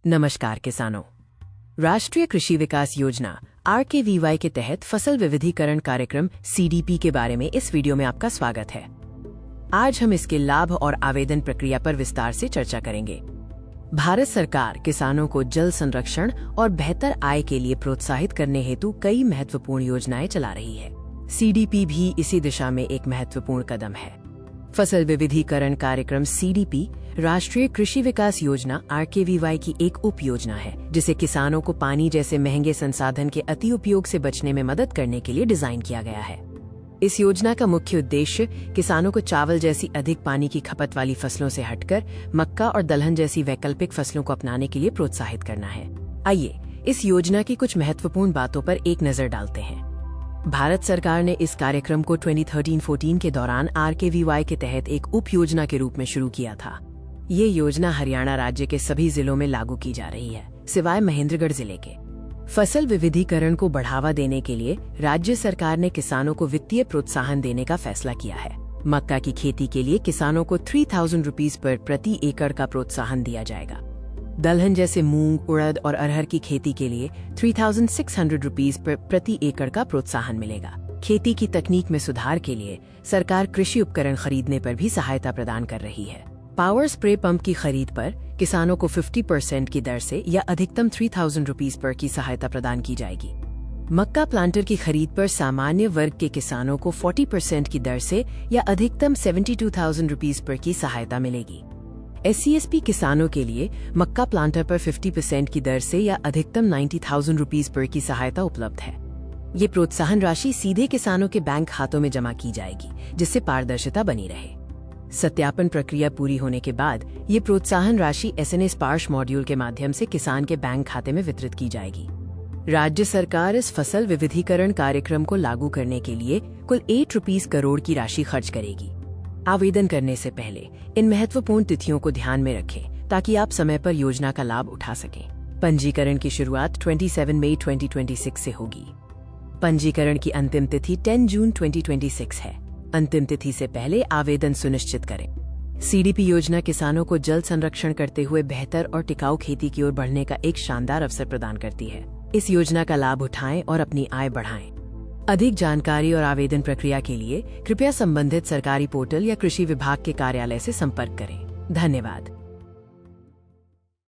नमस्कार किसानों। राष्ट्रीय कृषि विकास योजना RKVY के तहत फसल विविधीकरण कार्यक्रम CDP के बारे में इस वीडियो में आपका स्वागत है। आज हम इसके लाभ और आवेदन प्रक्रिया पर विस्तार से चर्चा करेंगे। भारत सरकार किसानों को जल संरक्षण और बेहतर आय के लिए प्रोत्साहित करने हेतु कई महत्वपूर्ण योजनाएं चला रही है। CDP भी इसी दिशा में एक महत्वपूर्ण कदम है। फसल विविधीकरण कार्यक्रम CDP राष्ट्रीय कृषि विकास योजना RKVY की एक उप योजना है, जिसे किसानों को पानी जैसे महंगे संसाधन के अति उपयोग से बचने में मदद करने के लिए डिजाइन किया गया है। इस योजना का मुख्य उद्देश्य किसानों को चावल जैसी अधिक पानी की खपत वाली फसलों से हटकर मक्का और दलहन जैसी वैकल्पिक फसलों को अपनाने के लिए प्रोत्साहित करना है। आइए इस योजना की कुछ महत्वपूर्ण बातों पर एक नजर डालते हैं। भारत सरकार ने इस कार्यक्रम को 2013-14 के दौरान RKVY के तहत एक उप योजना के रूप में शुरू किया था। ये योजना हरियाणा राज्य के सभी जिलों में लागू की जा रही है, सिवाय महेंद्रगढ़ जिले के। फसल विविधीकरण को बढ़ावा देने के लिए राज्य सरकार ने किसानों को वित्तीय प्रोत्साहन देने का फैसला किया है। मक्का की खेती के लिए किसानों को 3000 रुपीज पर प्रति एकड़ का प्रोत्साहन दिया जाएगा। दलहन जैसे मूंग, उड़द और अरहर की खेती के लिए 3600 रुपीज पर प्रति एकड़ का प्रोत्साहन मिलेगा। खेती की तकनीक में सुधार के लिए सरकार कृषि उपकरण खरीदने पर भी सहायता प्रदान कर रही है। पावर स्प्रे पंप की खरीद पर किसानों को 50% की दर से या अधिकतम 3000 रुपीज पर की सहायता प्रदान की जाएगी। मक्का प्लांटर की खरीद पर सामान्य वर्ग के किसानों को 40% की दर से या अधिकतम 72,000 रुपीज पर की सहायता मिलेगी। SCSP किसानों के लिए मक्का प्लांटर पर 50% की दर से या अधिकतम 90,000 रुपीज पर की सहायता उपलब्ध है। ये प्रोत्साहन राशि सीधे किसानों के बैंक खातों में जमा की जाएगी, जिससे पारदर्शिता बनी रहे। सत्यापन प्रक्रिया पूरी होने के बाद ये प्रोत्साहन राशि SNS स्पार्श मॉड्यूल के माध्यम से किसान के बैंक खाते में वितरित की जाएगी। राज्य सरकार इस फसल विविधीकरण कार्यक्रम को लागू करने के लिए कुल 8 रुपीज करोड़ की राशि खर्च करेगी। आवेदन करने से पहले इन महत्वपूर्ण तिथियों को ध्यान में रखें, ताकि आप समय पर योजना का लाभ उठा सकें। पंजीकरण की शुरुआत 27 मई 2026 से होगी। पंजीकरण की अंतिम तिथि 10 जून 2026 है। अंतिम तिथि से पहले आवेदन सुनिश्चित करें। CDP योजना किसानों को जल संरक्षण करते हुए बेहतर और टिकाऊ खेती की ओर बढ़ने का एक शानदार अवसर प्रदान करती है। इस योजना का लाभ उठाएं और अपनी आय बढ़ाएं। अधिक जानकारी और आवेदन प्रक्रिया के लिए कृपया संबंधित सरकारी पोर्टल या कृषि विभाग के कार्यालय से संपर्क करें। धन्यवाद।